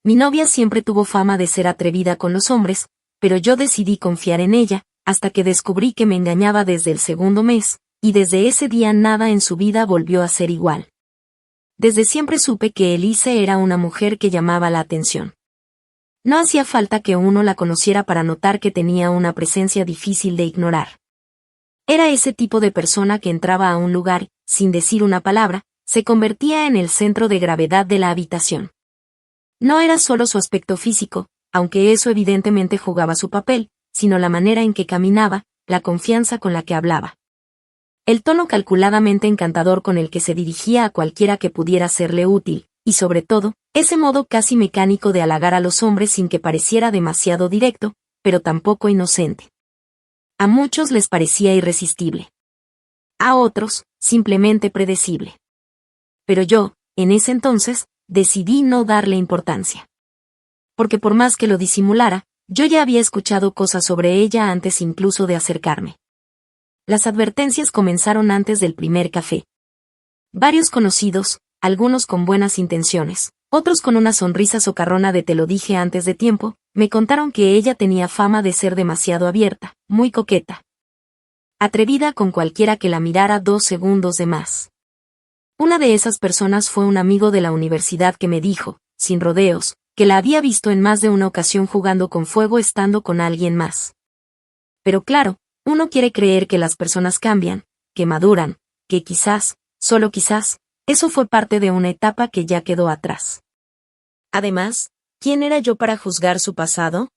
Mi novia siempre tuvo fama de ser atrevida con los hombres, pero yo decidí confiar en ella, hasta que descubrí que me engañaba desde el segundo mes, y desde ese día nada en su vida volvió a ser igual. Desde siempre supe que Elise era una mujer que llamaba la atención. No hacía falta que uno la conociera para notar que tenía una presencia difícil de ignorar. Era ese tipo de persona que entraba a un lugar, sin decir una palabra, se convertía en el centro de gravedad de la habitación. No era solo su aspecto físico, aunque eso evidentemente jugaba su papel, sino la manera en que caminaba, la confianza con la que hablaba. El tono calculadamente encantador con el que se dirigía a cualquiera que pudiera serle útil, y sobre todo, ese modo casi mecánico de halagar a los hombres sin que pareciera demasiado directo, pero tampoco inocente. A muchos les parecía irresistible. A otros, simplemente predecible. Pero yo, en ese entonces, decidí no darle importancia. Porque por más que lo disimulara, yo ya había escuchado cosas sobre ella antes incluso de acercarme. Las advertencias comenzaron antes del primer café. Varios conocidos, algunos con buenas intenciones, otros con una sonrisa socarrona de te lo dije antes de tiempo, me contaron que ella tenía fama de ser demasiado abierta, muy coqueta. Atrevida con cualquiera que la mirara 2 segundos de más. Una de esas personas fue un amigo de la universidad que me dijo, sin rodeos, que la había visto en más de una ocasión jugando con fuego estando con alguien más. Pero claro, uno quiere creer que las personas cambian, que maduran, que quizás, solo quizás, eso fue parte de una etapa que ya quedó atrás. Además, ¿quién era yo para juzgar su pasado?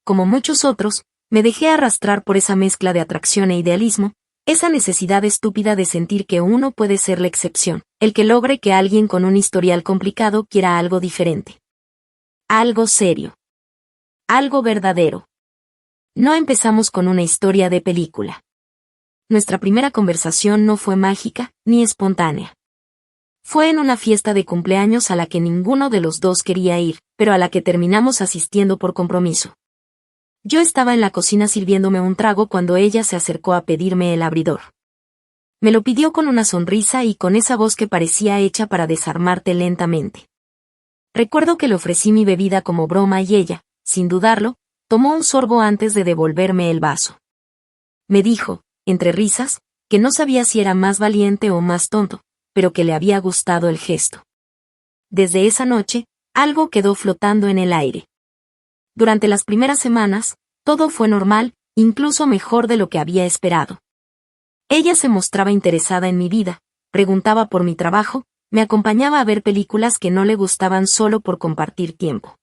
Como muchos otros, me dejé arrastrar por esa mezcla de atracción e idealismo, esa necesidad estúpida de sentir que uno puede ser la excepción, el que logre que alguien con un historial complicado quiera algo diferente. Algo serio. Algo verdadero. No empezamos con una historia de película. Nuestra primera conversación no fue mágica, ni espontánea. Fue en una fiesta de cumpleaños a la que ninguno de los dos quería ir, pero a la que terminamos asistiendo por compromiso. Yo estaba en la cocina sirviéndome un trago cuando ella se acercó a pedirme el abridor. Me lo pidió con una sonrisa y con esa voz que parecía hecha para desarmarte lentamente. Recuerdo que le ofrecí mi bebida como broma y ella, sin dudarlo, tomó un sorbo antes de devolverme el vaso. Me dijo, entre risas, que no sabía si era más valiente o más tonto, pero que le había gustado el gesto. Desde esa noche, algo quedó flotando en el aire. Durante las primeras semanas, todo fue normal, incluso mejor de lo que había esperado. Ella se mostraba interesada en mi vida, preguntaba por mi trabajo, me acompañaba a ver películas que no le gustaban solo por compartir tiempo.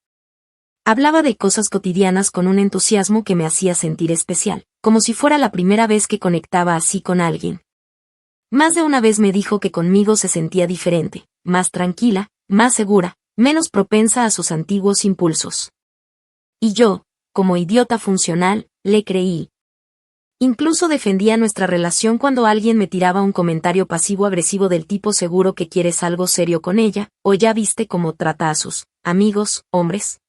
Hablaba de cosas cotidianas con un entusiasmo que me hacía sentir especial, como si fuera la primera vez que conectaba así con alguien. Más de una vez me dijo que conmigo se sentía diferente, más tranquila, más segura, menos propensa a sus antiguos impulsos. Y yo, como idiota funcional, le creí. Incluso defendía nuestra relación cuando alguien me tiraba un comentario pasivo-agresivo del tipo seguro que quieres algo serio con ella, o ya viste cómo trata a sus amigos, hombres.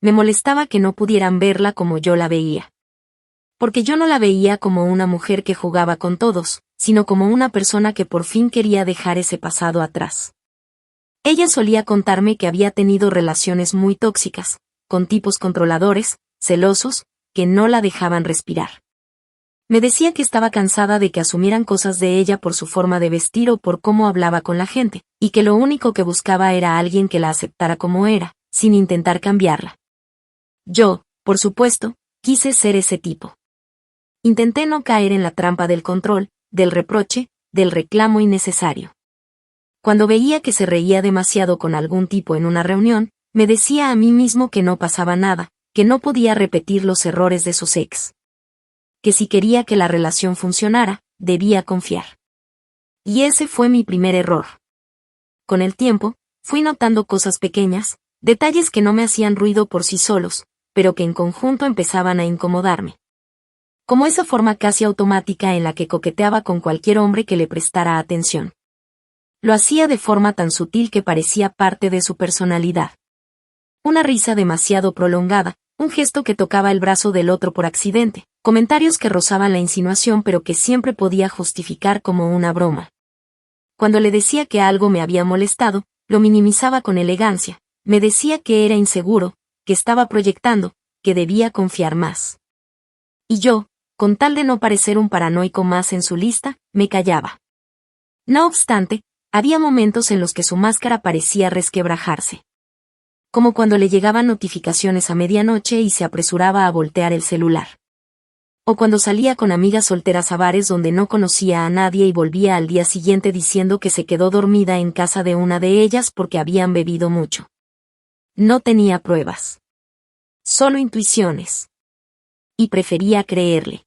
Me molestaba que no pudieran verla como yo la veía. Porque yo no la veía como una mujer que jugaba con todos, sino como una persona que por fin quería dejar ese pasado atrás. Ella solía contarme que había tenido relaciones muy tóxicas, con tipos controladores, celosos, que no la dejaban respirar. Me decía que estaba cansada de que asumieran cosas de ella por su forma de vestir o por cómo hablaba con la gente, y que lo único que buscaba era alguien que la aceptara como era, sin intentar cambiarla. Yo, por supuesto, quise ser ese tipo. Intenté no caer en la trampa del control, del reproche, del reclamo innecesario. Cuando veía que se reía demasiado con algún tipo en una reunión, me decía a mí mismo que no pasaba nada, que no podía repetir los errores de sus ex. Que si quería que la relación funcionara, debía confiar. Y ese fue mi primer error. Con el tiempo, fui notando cosas pequeñas, detalles que no me hacían ruido por sí solos, pero que en conjunto empezaban a incomodarme. Como esa forma casi automática en la que coqueteaba con cualquier hombre que le prestara atención. Lo hacía de forma tan sutil que parecía parte de su personalidad. Una risa demasiado prolongada, un gesto que tocaba el brazo del otro por accidente, comentarios que rozaban la insinuación pero que siempre podía justificar como una broma. Cuando le decía que algo me había molestado, lo minimizaba con elegancia, me decía que era inseguro, que estaba proyectando, que debía confiar más. Y yo, con tal de no parecer un paranoico más en su lista, me callaba. No obstante, había momentos en los que su máscara parecía resquebrajarse. Como cuando le llegaban notificaciones a medianoche y se apresuraba a voltear el celular. O cuando salía con amigas solteras a bares donde no conocía a nadie y volvía al día siguiente diciendo que se quedó dormida en casa de una de ellas porque habían bebido mucho. No tenía pruebas. Solo intuiciones. Y prefería creerle.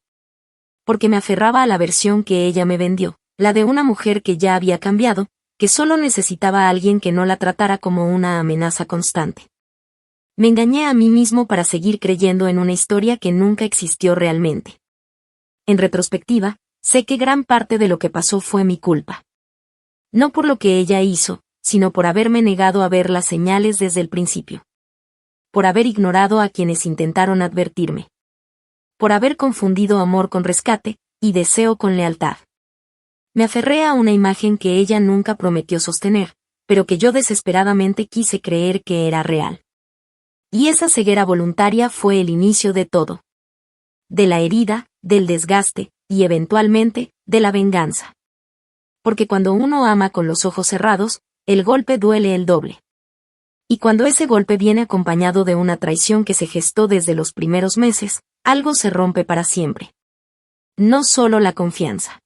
Porque me aferraba a la versión que ella me vendió, la de una mujer que ya había cambiado, que solo necesitaba a alguien que no la tratara como una amenaza constante. Me engañé a mí mismo para seguir creyendo en una historia que nunca existió realmente. En retrospectiva, sé que gran parte de lo que pasó fue mi culpa. No por lo que ella hizo, sino por haberme negado a ver las señales desde el principio. Por haber ignorado a quienes intentaron advertirme. Por haber confundido amor con rescate, y deseo con lealtad. Me aferré a una imagen que ella nunca prometió sostener, pero que yo desesperadamente quise creer que era real. Y esa ceguera voluntaria fue el inicio de todo. De la herida, del desgaste, y eventualmente, de la venganza. Porque cuando uno ama con los ojos cerrados, el golpe duele el doble. Y cuando ese golpe viene acompañado de una traición que se gestó desde los primeros meses, algo se rompe para siempre. No solo la confianza.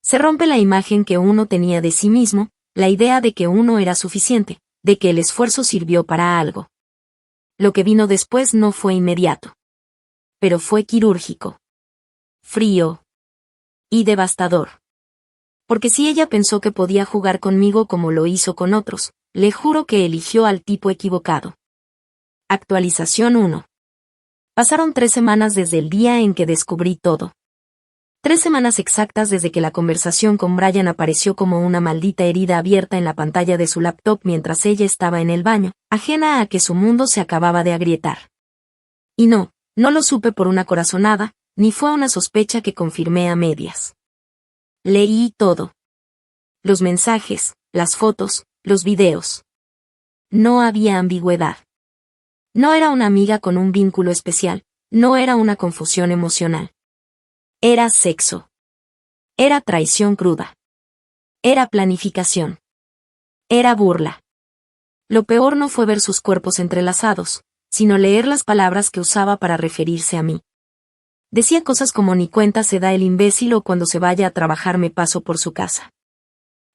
Se rompe la imagen que uno tenía de sí mismo, la idea de que uno era suficiente, de que el esfuerzo sirvió para algo. Lo que vino después no fue inmediato. Pero fue quirúrgico. Frío. Y devastador. Porque si ella pensó que podía jugar conmigo como lo hizo con otros, le juro que eligió al tipo equivocado. Actualización 1. Pasaron 3 semanas desde el día en que descubrí todo. 3 semanas exactas desde que la conversación con Brian apareció como una maldita herida abierta en la pantalla de su laptop mientras ella estaba en el baño, ajena a que su mundo se acababa de agrietar. Y no lo supe por una corazonada, ni fue una sospecha que confirmé a medias. Leí todo. Los mensajes, las fotos, los videos. No había ambigüedad. No era una amiga con un vínculo especial, no era una confusión emocional. Era sexo. Era traición cruda. Era planificación. Era burla. Lo peor no fue ver sus cuerpos entrelazados, sino leer las palabras que usaba para referirse a mí. Decía cosas como ni cuenta se da el imbécil o cuando se vaya a trabajar me paso por su casa.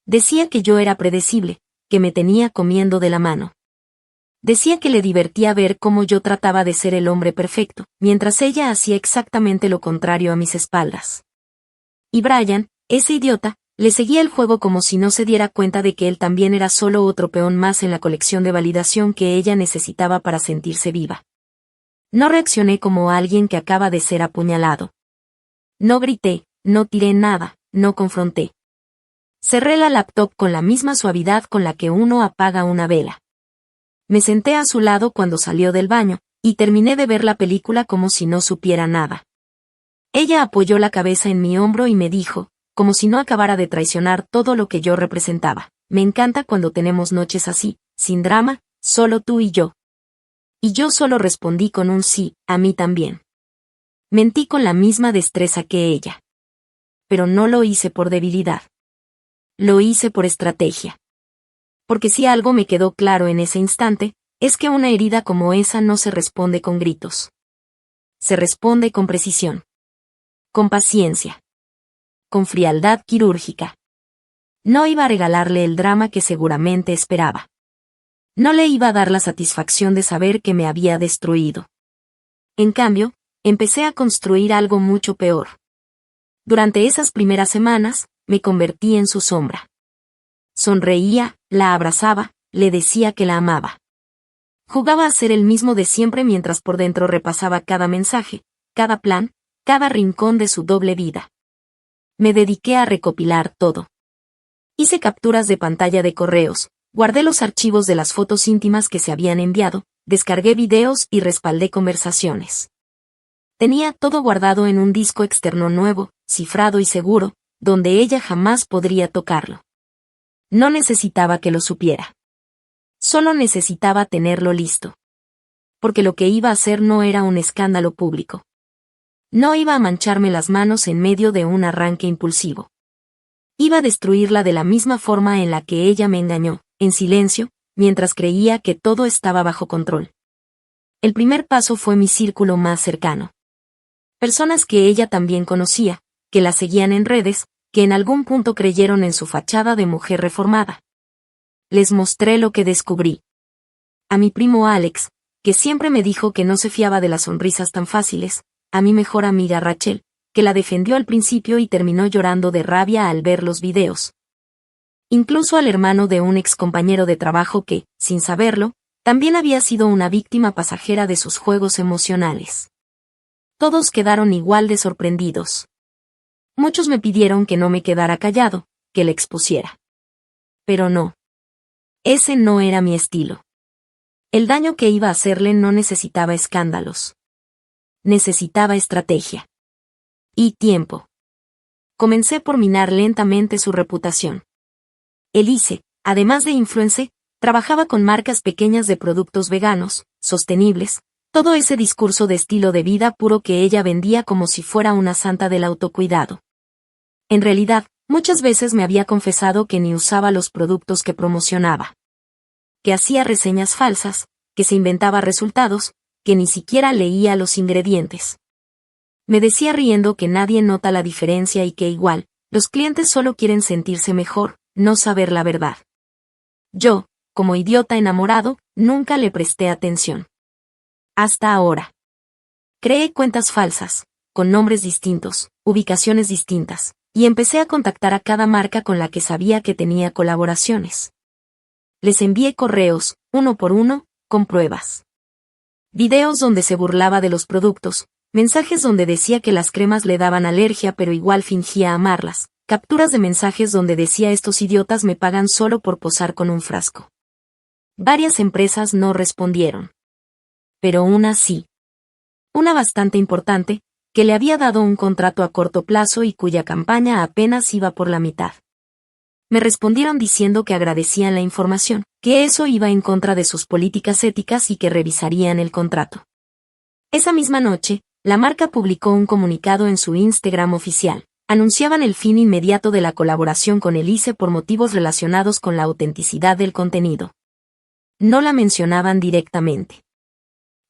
Decía que yo era predecible, que me tenía comiendo de la mano. Decía que le divertía ver cómo yo trataba de ser el hombre perfecto, mientras ella hacía exactamente lo contrario a mis espaldas. Y Brian, ese idiota, le seguía el juego como si no se diera cuenta de que él también era solo otro peón más en la colección de validación que ella necesitaba para sentirse viva. No reaccioné como alguien que acaba de ser apuñalado. No grité, no tiré nada, no confronté. Cerré la laptop con la misma suavidad con la que uno apaga una vela. Me senté a su lado cuando salió del baño, y terminé de ver la película como si no supiera nada. Ella apoyó la cabeza en mi hombro y me dijo, como si no acabara de traicionar todo lo que yo representaba, me encanta cuando tenemos noches así, sin drama, solo tú y yo. Y yo solo respondí con un sí, a mí también. Mentí con la misma destreza que ella. Pero no lo hice por debilidad. Lo hice por estrategia. Porque si algo me quedó claro en ese instante, es que una herida como esa no se responde con gritos. Se responde con precisión. Con paciencia. Con frialdad quirúrgica. No iba a regalarle el drama que seguramente esperaba. No le iba a dar la satisfacción de saber que me había destruido. En cambio, empecé a construir algo mucho peor. Durante esas primeras semanas, me convertí en su sombra. Sonreía, la abrazaba, le decía que la amaba. Jugaba a ser el mismo de siempre mientras por dentro repasaba cada mensaje, cada plan, cada rincón de su doble vida. Me dediqué a recopilar todo. Hice capturas de pantalla de correos, guardé los archivos de las fotos íntimas que se habían enviado, descargué videos y respaldé conversaciones. Tenía todo guardado en un disco externo nuevo, cifrado y seguro, donde ella jamás podría tocarlo. No necesitaba que lo supiera. Solo necesitaba tenerlo listo. Porque lo que iba a hacer no era un escándalo público. No iba a mancharme las manos en medio de un arranque impulsivo. Iba a destruirla de la misma forma en la que ella me engañó, en silencio, mientras creía que todo estaba bajo control. El primer paso fue mi círculo más cercano. Personas que ella también conocía, que la seguían en redes, que en algún punto creyeron en su fachada de mujer reformada. Les mostré lo que descubrí. A mi primo Alex, que siempre me dijo que no se fiaba de las sonrisas tan fáciles, a mi mejor amiga Rachel, que la defendió al principio y terminó llorando de rabia al ver los videos. Incluso al hermano de un ex compañero de trabajo que, sin saberlo, también había sido una víctima pasajera de sus juegos emocionales. Todos quedaron igual de sorprendidos. Muchos me pidieron que no me quedara callado, que le expusiera. Pero no. Ese no era mi estilo. El daño que iba a hacerle no necesitaba escándalos. Necesitaba estrategia. Y tiempo. Comencé por minar lentamente su reputación. Elise, además de influencer, trabajaba con marcas pequeñas de productos veganos, sostenibles, todo ese discurso de estilo de vida puro que ella vendía como si fuera una santa del autocuidado. En realidad, muchas veces me había confesado que ni usaba los productos que promocionaba. Que hacía reseñas falsas, que se inventaba resultados, que ni siquiera leía los ingredientes. Me decía riendo que nadie nota la diferencia y que igual, los clientes solo quieren sentirse mejor, no saber la verdad. Yo, como idiota enamorado, nunca le presté atención. Hasta ahora. Creé cuentas falsas, con nombres distintos, ubicaciones distintas, y empecé a contactar a cada marca con la que sabía que tenía colaboraciones. Les envié correos, uno por uno, con pruebas. Videos donde se burlaba de los productos, mensajes donde decía que las cremas le daban alergia pero igual fingía amarlas, capturas de mensajes donde decía estos idiotas me pagan solo por posar con un frasco. Varias empresas no respondieron. Pero una sí. Una bastante importante, que le había dado un contrato a corto plazo y cuya campaña apenas iba por la mitad. Me respondieron diciendo que agradecían la información, que eso iba en contra de sus políticas éticas y que revisarían el contrato. Esa misma noche, la marca publicó un comunicado en su Instagram oficial. Anunciaban el fin inmediato de la colaboración con Elise por motivos relacionados con la autenticidad del contenido. No la mencionaban directamente.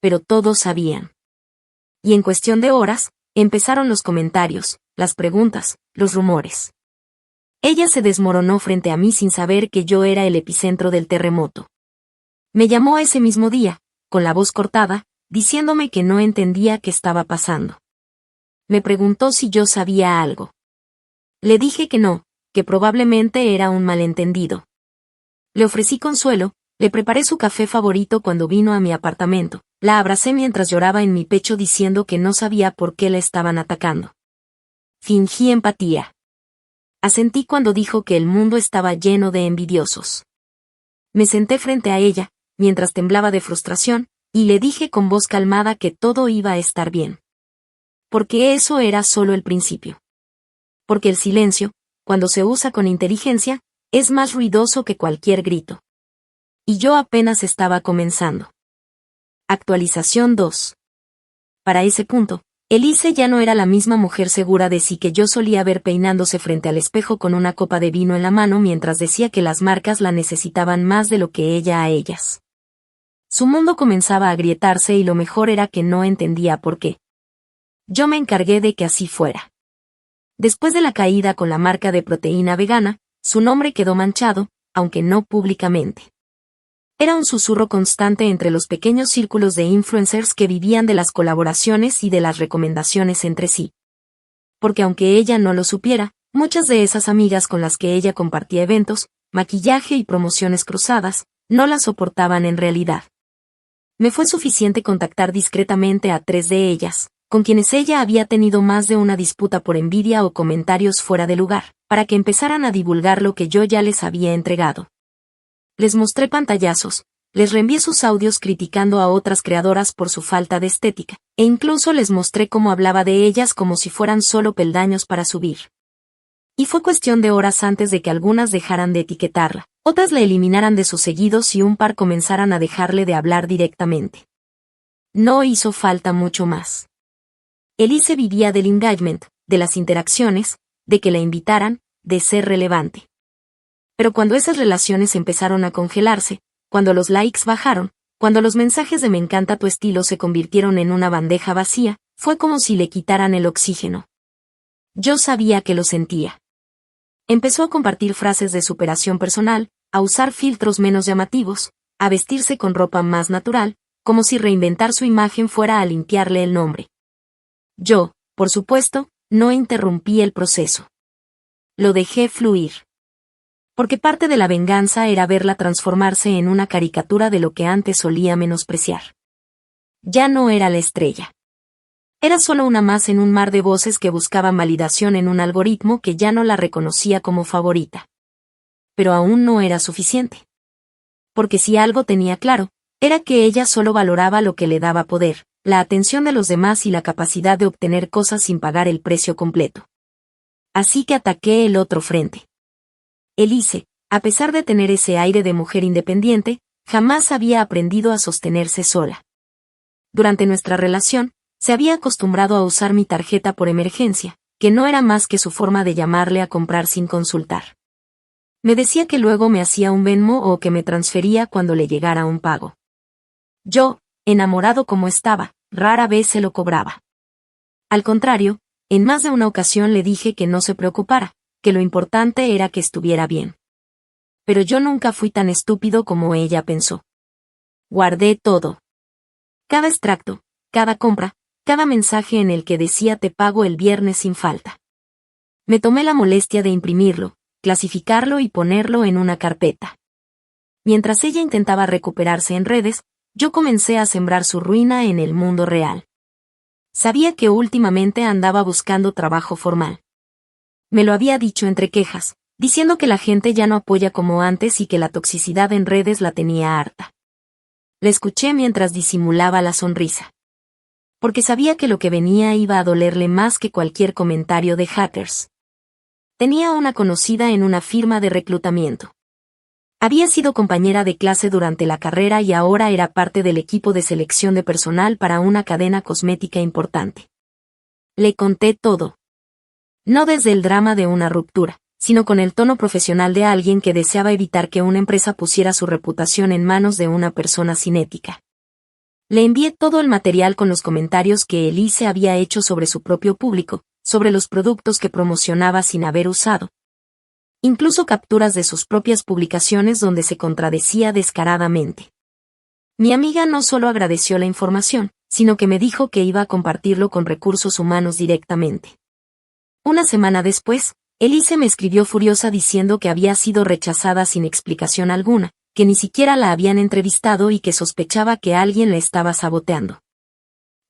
Pero todos sabían. Y en cuestión de horas, empezaron los comentarios, las preguntas, los rumores. Ella se desmoronó frente a mí sin saber que yo era el epicentro del terremoto. Me llamó ese mismo día, con la voz cortada, diciéndome que no entendía qué estaba pasando. Me preguntó si yo sabía algo. Le dije que no, que probablemente era un malentendido. Le ofrecí consuelo, le preparé su café favorito cuando vino a mi apartamento, la abracé mientras lloraba en mi pecho diciendo que no sabía por qué la estaban atacando. Fingí empatía. Asentí cuando dijo que el mundo estaba lleno de envidiosos. Me senté frente a ella, mientras temblaba de frustración, y le dije con voz calmada que todo iba a estar bien. Porque eso era solo el principio. Porque el silencio, cuando se usa con inteligencia, es más ruidoso que cualquier grito. Y yo apenas estaba comenzando. Actualización 2. Para ese punto, Elise ya no era la misma mujer segura de sí que yo solía ver peinándose frente al espejo con una copa de vino en la mano mientras decía que las marcas la necesitaban más de lo que ella a ellas. Su mundo comenzaba a agrietarse y lo mejor era que no entendía por qué. Yo me encargué de que así fuera. Después de la caída con la marca de proteína vegana, su nombre quedó manchado, aunque no públicamente. Era un susurro constante entre los pequeños círculos de influencers que vivían de las colaboraciones y de las recomendaciones entre sí. Porque aunque ella no lo supiera, muchas de esas amigas con las que ella compartía eventos, maquillaje y promociones cruzadas, no la soportaban en realidad. Me fue suficiente contactar discretamente a 3 de ellas, con quienes ella había tenido más de una disputa por envidia o comentarios fuera de lugar, para que empezaran a divulgar lo que yo ya les había entregado. Les mostré pantallazos, les reenvié sus audios criticando a otras creadoras por su falta de estética, e incluso les mostré cómo hablaba de ellas como si fueran solo peldaños para subir. Y fue cuestión de horas antes de que algunas dejaran de etiquetarla, Otras le eliminaran de sus seguidos y un par comenzaran a dejarle de hablar directamente. No hizo falta mucho más. Elise vivía del engagement, de las interacciones, de que la invitaran, de ser relevante. Pero cuando esas relaciones empezaron a congelarse, cuando los likes bajaron, cuando los mensajes de me encanta tu estilo se convirtieron en una bandeja vacía, fue como si le quitaran el oxígeno. Yo sabía que lo sentía. Empezó a compartir frases de superación personal, a usar filtros menos llamativos, a vestirse con ropa más natural, como si reinventar su imagen fuera a limpiarle el nombre. Yo, por supuesto, no interrumpí el proceso. Lo dejé fluir. Porque parte de la venganza era verla transformarse en una caricatura de lo que antes solía menospreciar. Ya no era la estrella. Era solo una más en un mar de voces que buscaban validación en un algoritmo que ya no la reconocía como favorita. Pero aún no era suficiente. Porque si algo tenía claro, era que ella solo valoraba lo que le daba poder, la atención de los demás y la capacidad de obtener cosas sin pagar el precio completo. Así que ataqué el otro frente. Elise, a pesar de tener ese aire de mujer independiente, jamás había aprendido a sostenerse sola. Durante nuestra relación, se había acostumbrado a usar mi tarjeta por emergencia, que no era más que su forma de llamarle a comprar sin consultar. Me decía que luego me hacía un Venmo o que me transfería cuando le llegara un pago. Yo, enamorado como estaba, rara vez se lo cobraba. Al contrario, en más de una ocasión le dije que no se preocupara, que lo importante era que estuviera bien. Pero yo nunca fui tan estúpido como ella pensó. Guardé todo. Cada extracto, cada compra, cada mensaje en el que decía te pago el viernes sin falta. Me tomé la molestia de imprimirlo, clasificarlo y ponerlo en una carpeta. Mientras ella intentaba recuperarse en redes, yo comencé a sembrar su ruina en el mundo real. Sabía que últimamente andaba buscando trabajo formal. Me lo había dicho entre quejas, diciendo que la gente ya no apoya como antes y que la toxicidad en redes la tenía harta. La escuché mientras disimulaba la sonrisa. Porque sabía que lo que venía iba a dolerle más que cualquier comentario de haters. Tenía una conocida en una firma de reclutamiento. Había sido compañera de clase durante la carrera y ahora era parte del equipo de selección de personal para una cadena cosmética importante. Le conté todo. No desde el drama de una ruptura, sino con el tono profesional de alguien que deseaba evitar que una empresa pusiera su reputación en manos de una persona sin ética. Le envié todo el material con los comentarios que Elise había hecho sobre su propio público, sobre los productos que promocionaba sin haber usado. Incluso capturas de sus propias publicaciones donde se contradecía descaradamente. Mi amiga no solo agradeció la información, sino que me dijo que iba a compartirlo con recursos humanos directamente. Una semana después, Elise me escribió furiosa diciendo que había sido rechazada sin explicación alguna, que ni siquiera la habían entrevistado y que sospechaba que alguien la estaba saboteando.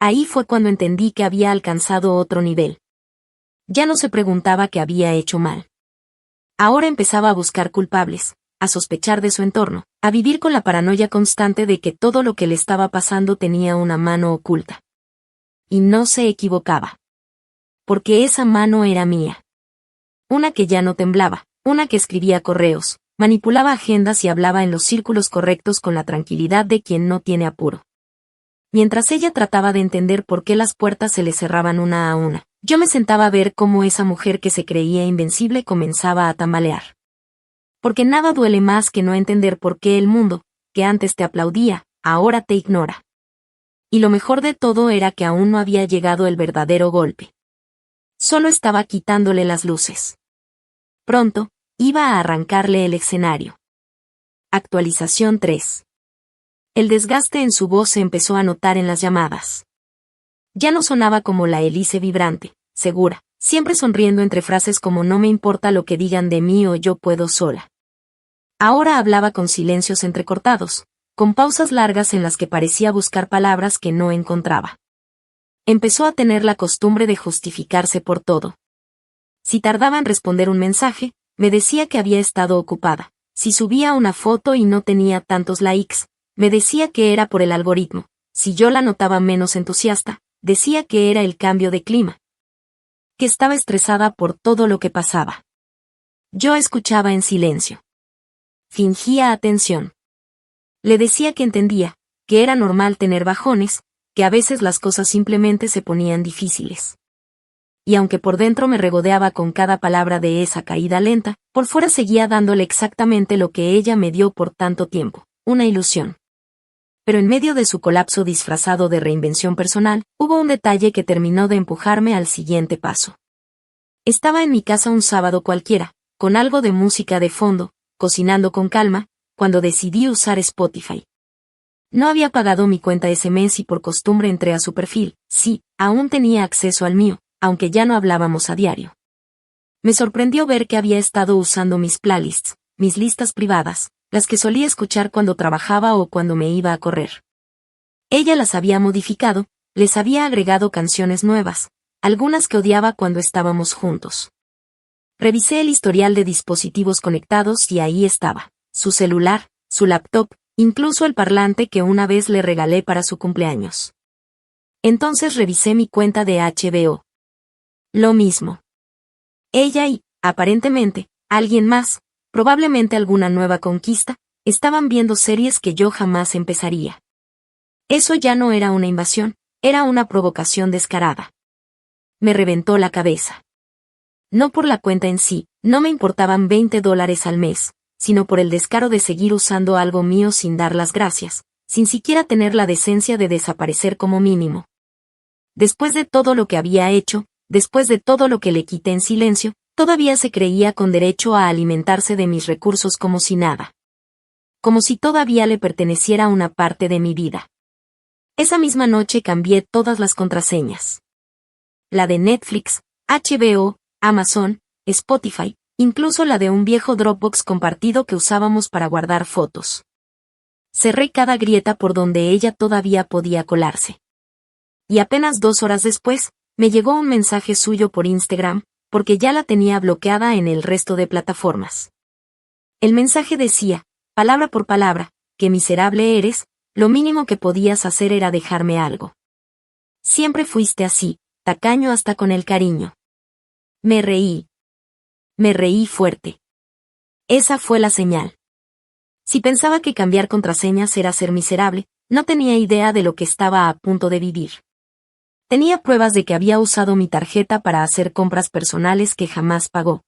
Ahí fue cuando entendí que había alcanzado otro nivel. Ya no se preguntaba qué había hecho mal. Ahora empezaba a buscar culpables, a sospechar de su entorno, a vivir con la paranoia constante de que todo lo que le estaba pasando tenía una mano oculta. Y no se equivocaba. Porque esa mano era mía. Una que ya no temblaba, una que escribía correos, manipulaba agendas y hablaba en los círculos correctos con la tranquilidad de quien no tiene apuro. Mientras ella trataba de entender por qué las puertas se le cerraban una a una, yo me sentaba a ver cómo esa mujer que se creía invencible comenzaba a tambalear. Porque nada duele más que no entender por qué el mundo, que antes te aplaudía, ahora te ignora. Y lo mejor de todo era que aún no había llegado el verdadero golpe. Solo estaba quitándole las luces. Pronto, iba a arrancarle el escenario. Actualización 3. El desgaste en su voz se empezó a notar en las llamadas. Ya no sonaba como la Elise vibrante, segura, siempre sonriendo entre frases como no me importa lo que digan de mí o yo puedo sola. Ahora hablaba con silencios entrecortados, con pausas largas en las que parecía buscar palabras que no encontraba. Empezó a tener la costumbre de justificarse por todo. Si tardaba en responder un mensaje, me decía que había estado ocupada. Si subía una foto y no tenía tantos likes, me decía que era por el algoritmo. Si yo la notaba menos entusiasta, decía que era el cambio de clima. Que estaba estresada por todo lo que pasaba. Yo escuchaba en silencio. Fingía atención. Le decía que entendía, que era normal tener bajones, que a veces las cosas simplemente se ponían difíciles. Y aunque por dentro me regodeaba con cada palabra de esa caída lenta, por fuera seguía dándole exactamente lo que ella me dio por tanto tiempo, una ilusión. Pero en medio de su colapso disfrazado de reinvención personal, hubo un detalle que terminó de empujarme al siguiente paso. Estaba en mi casa un sábado cualquiera, con algo de música de fondo, cocinando con calma, cuando decidí usar Spotify. No había pagado mi cuenta ese mes y por costumbre entré a su perfil. Sí, aún tenía acceso al mío, aunque ya no hablábamos a diario. Me sorprendió ver que había estado usando mis playlists, mis listas privadas, las que solía escuchar cuando trabajaba o cuando me iba a correr. Ella las había modificado, les había agregado canciones nuevas, algunas que odiaba cuando estábamos juntos. Revisé el historial de dispositivos conectados y ahí estaba, su celular, su laptop, incluso el parlante que una vez le regalé para su cumpleaños. Entonces revisé mi cuenta de HBO. Lo mismo. Ella y, aparentemente, alguien más, probablemente alguna nueva conquista, estaban viendo series que yo jamás empezaría. Eso ya no era una invasión, era una provocación descarada. Me reventó la cabeza. No por la cuenta en sí, no me importaban $20 al mes, sino por el descaro de seguir usando algo mío sin dar las gracias, sin siquiera tener la decencia de desaparecer como mínimo. Después de todo lo que había hecho, después de todo lo que le quité en silencio, todavía se creía con derecho a alimentarse de mis recursos como si nada. Como si todavía le perteneciera una parte de mi vida. Esa misma noche cambié todas las contraseñas. La de Netflix, HBO, Amazon, Spotify, incluso la de un viejo Dropbox compartido que usábamos para guardar fotos. Cerré cada grieta por donde ella todavía podía colarse. Y apenas 2 horas después, me llegó un mensaje suyo por Instagram, porque ya la tenía bloqueada en el resto de plataformas. El mensaje decía, palabra por palabra, qué miserable eres, lo mínimo que podías hacer era dejarme algo. Siempre fuiste así, tacaño hasta con el cariño. Me reí. Me reí fuerte. Esa fue la señal. Si pensaba que cambiar contraseñas era ser miserable, no tenía idea de lo que estaba a punto de vivir. Tenía pruebas de que había usado mi tarjeta para hacer compras personales que jamás pagó.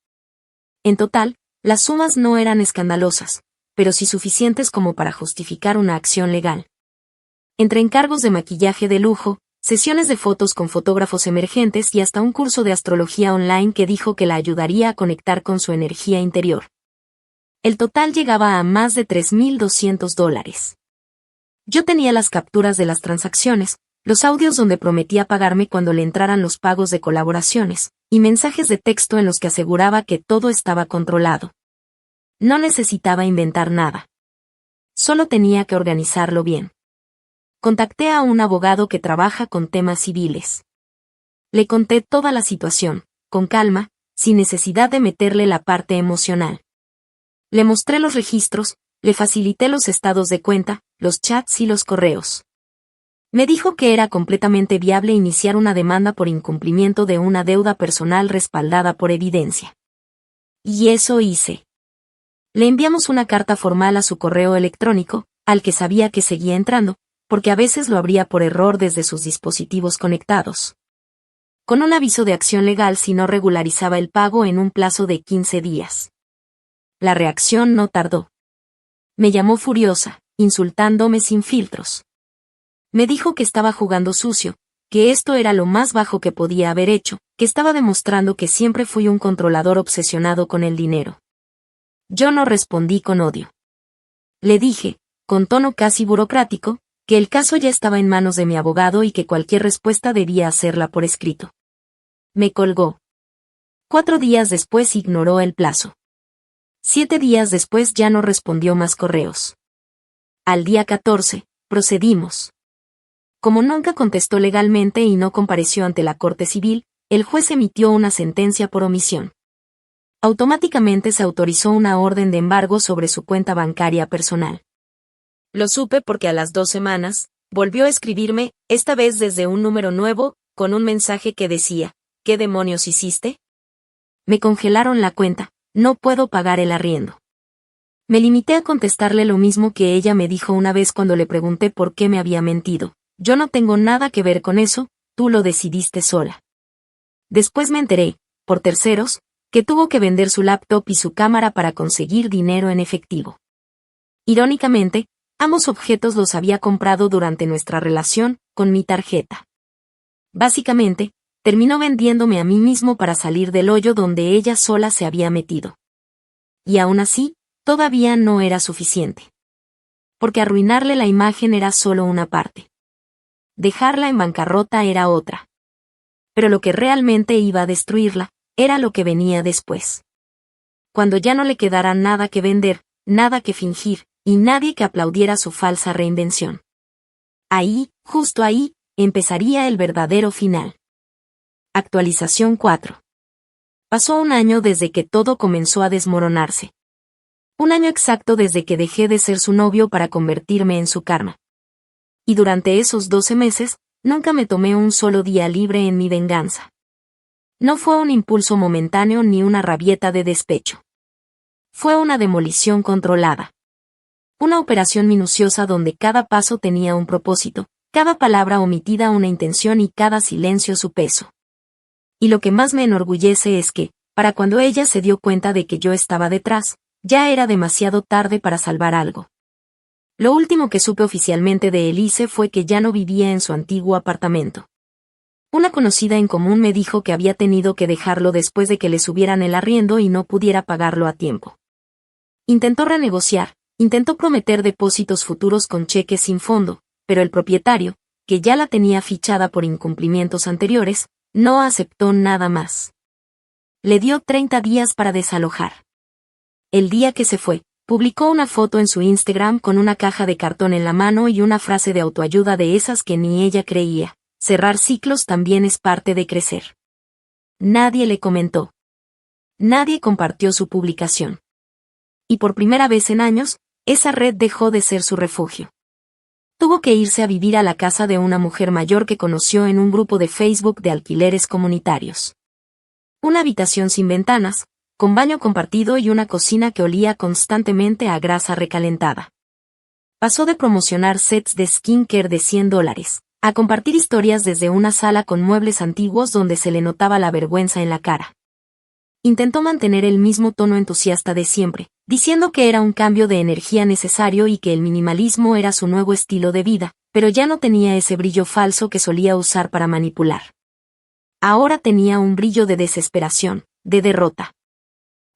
En total, las sumas no eran escandalosas, pero sí suficientes como para justificar una acción legal. Entre encargos de maquillaje de lujo, sesiones de fotos con fotógrafos emergentes y hasta un curso de astrología online que dijo que la ayudaría a conectar con su energía interior. El total llegaba a más de $3,200. Yo tenía las capturas de las transacciones, los audios donde prometía pagarme cuando le entraran los pagos de colaboraciones, y mensajes de texto en los que aseguraba que todo estaba controlado. No necesitaba inventar nada. Solo tenía que organizarlo bien. Contacté a un abogado que trabaja con temas civiles. Le conté toda la situación, con calma, sin necesidad de meterle la parte emocional. Le mostré los registros, le facilité los estados de cuenta, los chats y los correos. Me dijo que era completamente viable iniciar una demanda por incumplimiento de una deuda personal respaldada por evidencia. Y eso hice. Le enviamos una carta formal a su correo electrónico, al que sabía que seguía entrando, porque a veces lo abría por error desde sus dispositivos conectados. Con un aviso de acción legal si no regularizaba el pago en un plazo de 15 días. La reacción no tardó. Me llamó furiosa, insultándome sin filtros. Me dijo que estaba jugando sucio, que esto era lo más bajo que podía haber hecho, que estaba demostrando que siempre fui un controlador obsesionado con el dinero. Yo no respondí con odio. Le dije, con tono casi burocrático, que el caso ya estaba en manos de mi abogado y que cualquier respuesta debía hacerla por escrito. Me colgó. 4 días después ignoró el plazo. 7 días después ya no respondió más correos. Al día 14, procedimos. Como nunca contestó legalmente y no compareció ante la Corte Civil, el juez emitió una sentencia por omisión. Automáticamente se autorizó una orden de embargo sobre su cuenta bancaria personal. Lo supe porque a las 2 semanas, volvió a escribirme, esta vez desde un número nuevo, con un mensaje que decía, ¿qué demonios hiciste? Me congelaron la cuenta, no puedo pagar el arriendo. Me limité a contestarle lo mismo que ella me dijo una vez cuando le pregunté por qué me había mentido. Yo no tengo nada que ver con eso, tú lo decidiste sola. Después me enteré, por terceros, que tuvo que vender su laptop y su cámara para conseguir dinero en efectivo. Irónicamente, ambos objetos los había comprado durante nuestra relación, con mi tarjeta. Básicamente, terminó vendiéndome a mí mismo para salir del hoyo donde ella sola se había metido. Y aún así, todavía no era suficiente. Porque arruinarle la imagen era solo una parte. Dejarla en bancarrota era otra. Pero lo que realmente iba a destruirla, era lo que venía después. Cuando ya no le quedara nada que vender, nada que fingir, y nadie que aplaudiera su falsa reinvención. Ahí, justo ahí, empezaría el verdadero final. Actualización 4. Pasó un año desde que todo comenzó a desmoronarse. Un año exacto desde que dejé de ser su novio para convertirme en su karma. Y durante esos 12 meses, nunca me tomé un solo día libre en mi venganza. No fue un impulso momentáneo ni una rabieta de despecho. Fue una demolición controlada. Una operación minuciosa donde cada paso tenía un propósito, cada palabra omitida una intención y cada silencio su peso. Y lo que más me enorgullece es que, para cuando ella se dio cuenta de que yo estaba detrás, ya era demasiado tarde para salvar algo. Lo último que supe oficialmente de Elise fue que ya no vivía en su antiguo apartamento. Una conocida en común me dijo que había tenido que dejarlo después de que le subieran el arriendo y no pudiera pagarlo a tiempo. Intentó renegociar, intentó prometer depósitos futuros con cheques sin fondo, pero el propietario, que ya la tenía fichada por incumplimientos anteriores, no aceptó nada más. Le dio 30 días para desalojar. El día que se fue, publicó una foto en su Instagram con una caja de cartón en la mano y una frase de autoayuda de esas que ni ella creía: cerrar ciclos también es parte de crecer. Nadie le comentó. Nadie compartió su publicación. Y por primera vez en años, esa red dejó de ser su refugio. Tuvo que irse a vivir a la casa de una mujer mayor que conoció en un grupo de Facebook de alquileres comunitarios. Una habitación sin ventanas, con baño compartido y una cocina que olía constantemente a grasa recalentada. Pasó de promocionar sets de skincare de $100, a compartir historias desde una sala con muebles antiguos donde se le notaba la vergüenza en la cara. Intentó mantener el mismo tono entusiasta de siempre, diciendo que era un cambio de energía necesario y que el minimalismo era su nuevo estilo de vida, pero ya no tenía ese brillo falso que solía usar para manipular. Ahora tenía un brillo de desesperación, de derrota.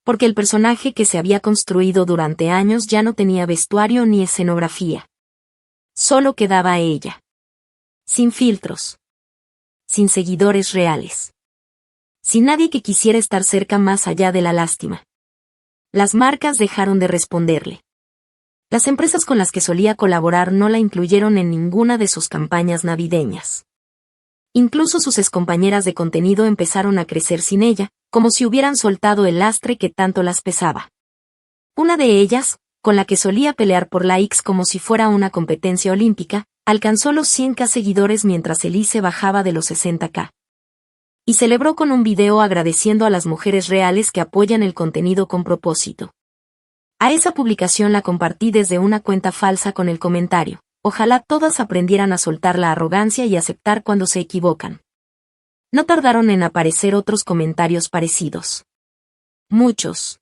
Porque el personaje que se había construido durante años ya no tenía vestuario ni escenografía. Solo quedaba ella. Sin filtros. Sin seguidores reales. Sin nadie que quisiera estar cerca más allá de la lástima. Las marcas dejaron de responderle. Las empresas con las que solía colaborar no la incluyeron en ninguna de sus campañas navideñas. Incluso sus excompañeras de contenido empezaron a crecer sin ella, como si hubieran soltado el lastre que tanto las pesaba. Una de ellas, con la que solía pelear por likes como si fuera una competencia olímpica, alcanzó los 100.000 seguidores mientras Elise bajaba de los 60.000. Y celebró con un video agradeciendo a las mujeres reales que apoyan el contenido con propósito. A esa publicación la compartí desde una cuenta falsa con el comentario: ojalá todas aprendieran a soltar la arrogancia y aceptar cuando se equivocan. No tardaron en aparecer otros comentarios parecidos. Muchos.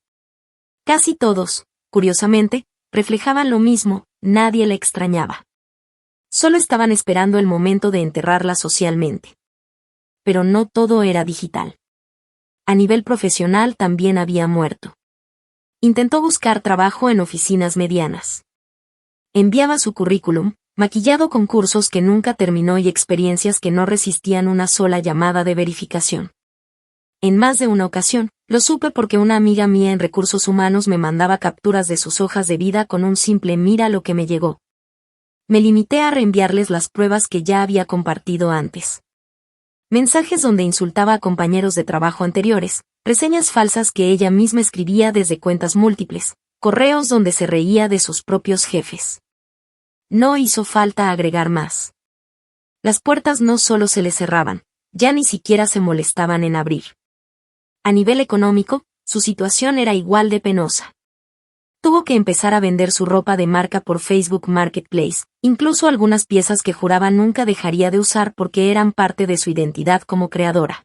Casi todos, curiosamente, reflejaban lo mismo: nadie la extrañaba. Solo estaban esperando el momento de enterrarla socialmente. Pero no todo era digital. A nivel profesional también había muerto. Intentó buscar trabajo en oficinas medianas. Enviaba su currículum, maquillado con cursos que nunca terminó y experiencias que no resistían una sola llamada de verificación. En más de una ocasión, lo supe porque una amiga mía en recursos humanos me mandaba capturas de sus hojas de vida con un simple "mira lo que me llegó". Me limité a reenviarles las pruebas que ya había compartido antes. Mensajes donde insultaba a compañeros de trabajo anteriores, reseñas falsas que ella misma escribía desde cuentas múltiples, correos donde se reía de sus propios jefes. No hizo falta agregar más. Las puertas no solo se le cerraban, ya ni siquiera se molestaban en abrir. A nivel económico, su situación era igual de penosa. Tuvo que empezar a vender su ropa de marca por Facebook Marketplace, incluso algunas piezas que juraba nunca dejaría de usar porque eran parte de su identidad como creadora.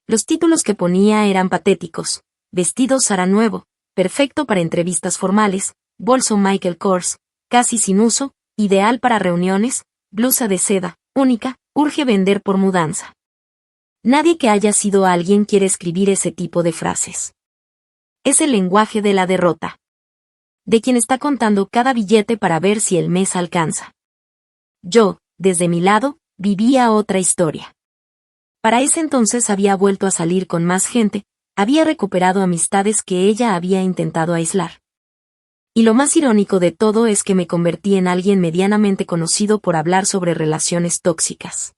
Los títulos que ponía eran patéticos: vestido Zara nuevo, perfecto para entrevistas formales, bolso Michael Kors, casi sin uso, ideal para reuniones, blusa de seda, única, urge vender por mudanza. Nadie que haya sido alguien quiere escribir ese tipo de frases. Es el lenguaje de la derrota. De quien está contando cada billete para ver si el mes alcanza. Yo, desde mi lado, vivía otra historia. Para ese entonces había vuelto a salir con más gente, había recuperado amistades que ella había intentado aislar. Y lo más irónico de todo es que me convertí en alguien medianamente conocido por hablar sobre relaciones tóxicas.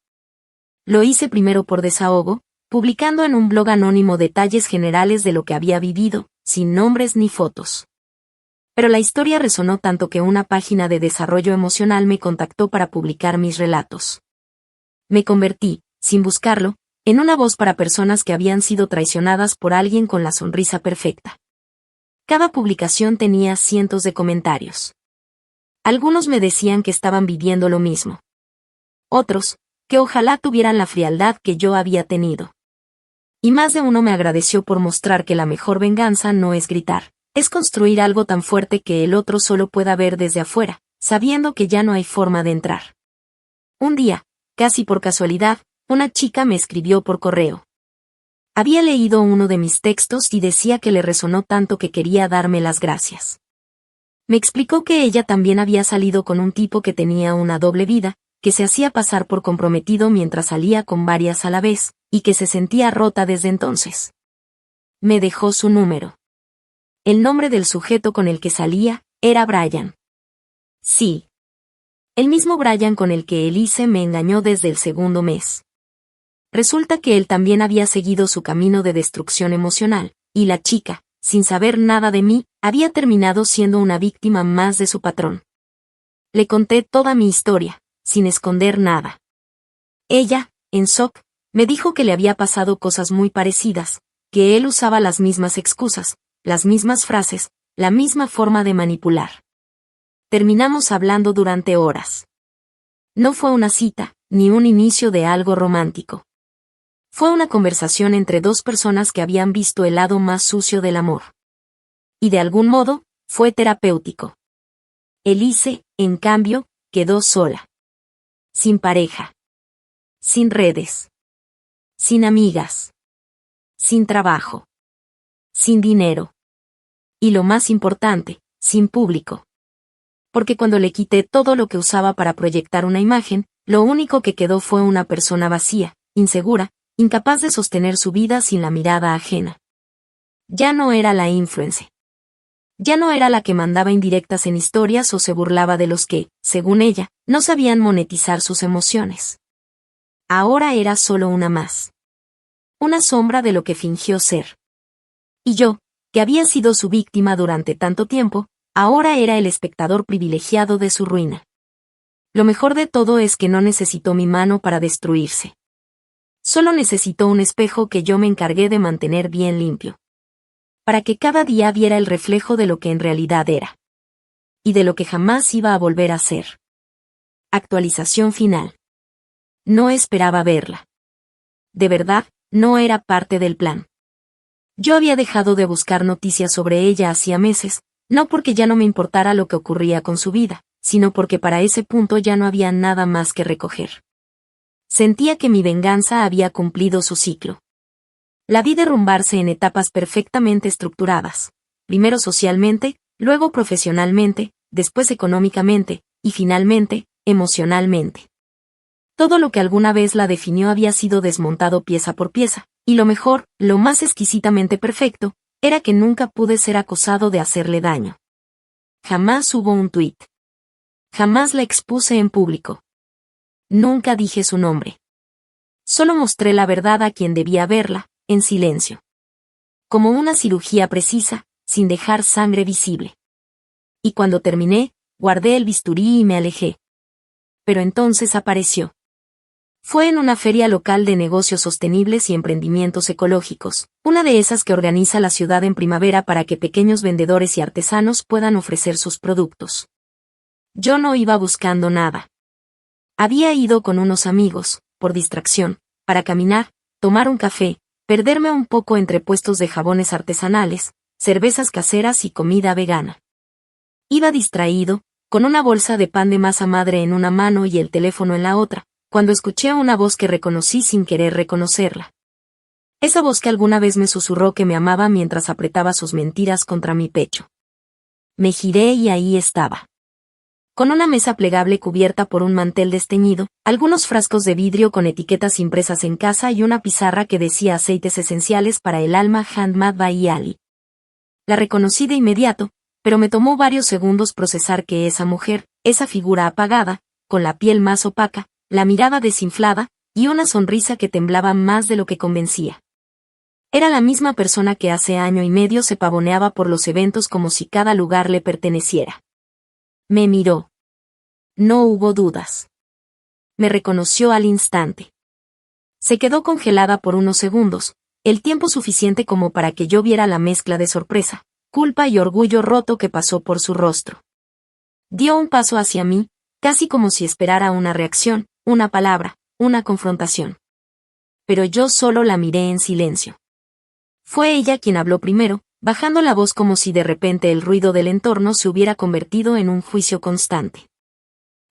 Lo hice primero por desahogo, publicando en un blog anónimo detalles generales de lo que había vivido, sin nombres ni fotos. Pero la historia resonó tanto que una página de desarrollo emocional me contactó para publicar mis relatos. Me convertí, sin buscarlo, en una voz para personas que habían sido traicionadas por alguien con la sonrisa perfecta. Cada publicación tenía cientos de comentarios. Algunos me decían que estaban viviendo lo mismo. Otros, que ojalá tuvieran la frialdad que yo había tenido. Y más de uno me agradeció por mostrar que la mejor venganza no es gritar, es construir algo tan fuerte que el otro solo pueda ver desde afuera, sabiendo que ya no hay forma de entrar. Un día, casi por casualidad, una chica me escribió por correo. Había leído uno de mis textos y decía que le resonó tanto que quería darme las gracias. Me explicó que ella también había salido con un tipo que tenía una doble vida, que se hacía pasar por comprometido mientras salía con varias a la vez, y que se sentía rota desde entonces. Me dejó su número. El nombre del sujeto con el que salía era Brian. Sí. El mismo Brian con el que Elise me engañó desde el segundo mes. Resulta que él también había seguido su camino de destrucción emocional, y la chica, sin saber nada de mí, había terminado siendo una víctima más de su patrón. Le conté toda mi historia, sin esconder nada. Ella, en shock, me dijo que le había pasado cosas muy parecidas, que él usaba las mismas excusas, las mismas frases, la misma forma de manipular. Terminamos hablando durante horas. No fue una cita, ni un inicio de algo romántico. Fue una conversación entre dos personas que habían visto el lado más sucio del amor. Y de algún modo, fue terapéutico. Elise, en cambio, quedó sola. Sin pareja. Sin redes. Sin amigas. Sin trabajo. Sin dinero. Y lo más importante, sin público. Porque cuando le quité todo lo que usaba para proyectar una imagen, lo único que quedó fue una persona vacía, insegura, incapaz de sostener su vida sin la mirada ajena. Ya no era la influencer. Ya no era la que mandaba indirectas en historias o se burlaba de los que, según ella, no sabían monetizar sus emociones. Ahora era solo una más. Una sombra de lo que fingió ser. Y yo, que había sido su víctima durante tanto tiempo, ahora era el espectador privilegiado de su ruina. Lo mejor de todo es que no necesitó mi mano para destruirse. Solo necesitó un espejo que yo me encargué de mantener bien limpio. Para que cada día viera el reflejo de lo que en realidad era. Y de lo que jamás iba a volver a ser. Actualización final. No esperaba verla. De verdad, no era parte del plan. Yo había dejado de buscar noticias sobre ella hacía meses, no porque ya no me importara lo que ocurría con su vida, sino porque para ese punto ya no había nada más que recoger. Sentía que mi venganza había cumplido su ciclo. La vi derrumbarse en etapas perfectamente estructuradas, primero socialmente, luego profesionalmente, después económicamente, y finalmente, emocionalmente. Todo lo que alguna vez la definió había sido desmontado pieza por pieza, y lo mejor, lo más exquisitamente perfecto, era que nunca pude ser acusado de hacerle daño. Jamás hubo un tuit. Jamás la expuse en público. Nunca dije su nombre. Solo mostré la verdad a quien debía verla, en silencio. Como una cirugía precisa, sin dejar sangre visible. Y cuando terminé, guardé el bisturí y me alejé. Pero entonces apareció. Fue en una feria local de negocios sostenibles y emprendimientos ecológicos, una de esas que organiza la ciudad en primavera para que pequeños vendedores y artesanos puedan ofrecer sus productos. Yo no iba buscando nada. Había ido con unos amigos, por distracción, para caminar, tomar un café, perderme un poco entre puestos de jabones artesanales, cervezas caseras y comida vegana. Iba distraído, con una bolsa de pan de masa madre en una mano y el teléfono en la otra, cuando escuché a una voz que reconocí sin querer reconocerla. Esa voz que alguna vez me susurró que me amaba mientras apretaba sus mentiras contra mi pecho. Me giré y ahí estaba. Con una mesa plegable cubierta por un mantel desteñido, algunos frascos de vidrio con etiquetas impresas en casa y una pizarra que decía aceites esenciales para el alma Handmade by Ali. La reconocí de inmediato, pero me tomó varios segundos procesar que esa mujer, esa figura apagada, con la piel más opaca, la mirada desinflada, y una sonrisa que temblaba más de lo que convencía. Era la misma persona que hace año y medio se pavoneaba por los eventos como si cada lugar le perteneciera. Me miró. No hubo dudas. Me reconoció al instante. Se quedó congelada por unos segundos, el tiempo suficiente como para que yo viera la mezcla de sorpresa, culpa y orgullo roto que pasó por su rostro. Dio un paso hacia mí, casi como si esperara una reacción, una palabra, una confrontación. Pero yo solo la miré en silencio. Fue ella quien habló primero, bajando la voz como si de repente el ruido del entorno se hubiera convertido en un juicio constante.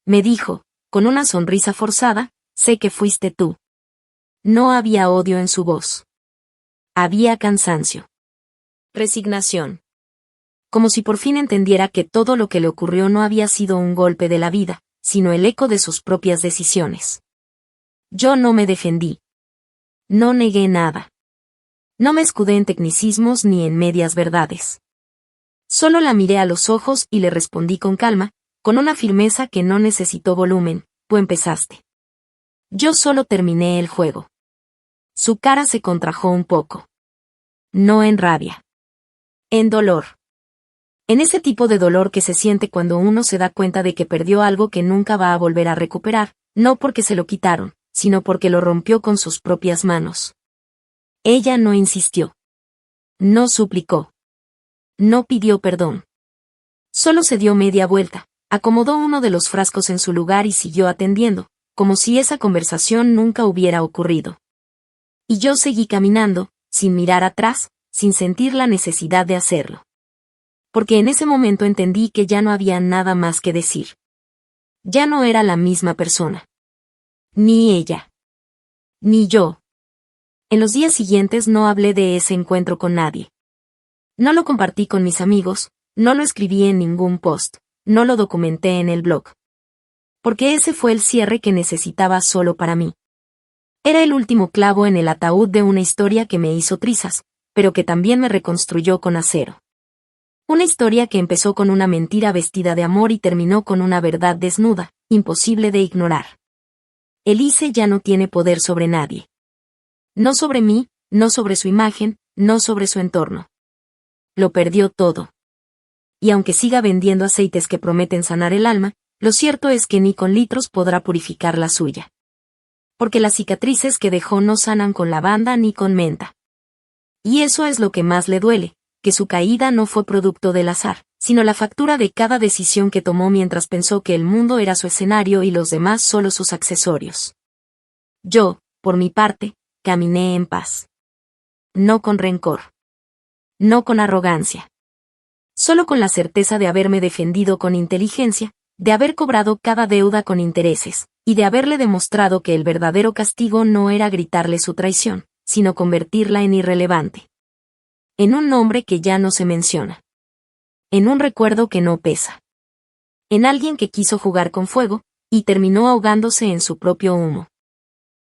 Me dijo, con una sonrisa forzada, sé que fuiste tú. No había odio en su voz. Había cansancio. Resignación. Como si por fin entendiera que todo lo que le ocurrió no había sido un golpe de la vida, sino el eco de sus propias decisiones. Yo no me defendí. No negué nada. No me escudé en tecnicismos ni en medias verdades. Solo la miré a los ojos y le respondí con calma, con una firmeza que no necesitó volumen: tú empezaste. Yo solo terminé el juego. Su cara se contrajo un poco. No en rabia. En dolor. En ese tipo de dolor que se siente cuando uno se da cuenta de que perdió algo que nunca va a volver a recuperar, no porque se lo quitaron, sino porque lo rompió con sus propias manos. Ella no insistió. No suplicó. No pidió perdón. Solo se dio media vuelta, acomodó uno de los frascos en su lugar y siguió atendiendo, como si esa conversación nunca hubiera ocurrido. Y yo seguí caminando, sin mirar atrás, sin sentir la necesidad de hacerlo. Porque en ese momento entendí que ya no había nada más que decir. Ya no era la misma persona. Ni ella. Ni yo. En los días siguientes no hablé de ese encuentro con nadie. No lo compartí con mis amigos, no lo escribí en ningún post, no lo documenté en el blog. Porque ese fue el cierre que necesitaba solo para mí. Era el último clavo en el ataúd de una historia que me hizo trizas, pero que también me reconstruyó con acero. Una historia que empezó con una mentira vestida de amor y terminó con una verdad desnuda, imposible de ignorar. Elise ya no tiene poder sobre nadie. No sobre mí, no sobre su imagen, no sobre su entorno. Lo perdió todo. Y aunque siga vendiendo aceites que prometen sanar el alma, lo cierto es que ni con litros podrá purificar la suya. Porque las cicatrices que dejó no sanan con lavanda ni con menta. Y eso es lo que más le duele, que su caída no fue producto del azar, sino la factura de cada decisión que tomó mientras pensó que el mundo era su escenario y los demás solo sus accesorios. Yo, por mi parte, caminé en paz. No con rencor. No con arrogancia. Solo con la certeza de haberme defendido con inteligencia, de haber cobrado cada deuda con intereses, y de haberle demostrado que el verdadero castigo no era gritarle su traición, sino convertirla en irrelevante. En un nombre que ya no se menciona. En un recuerdo que no pesa. En alguien que quiso jugar con fuego, y terminó ahogándose en su propio humo.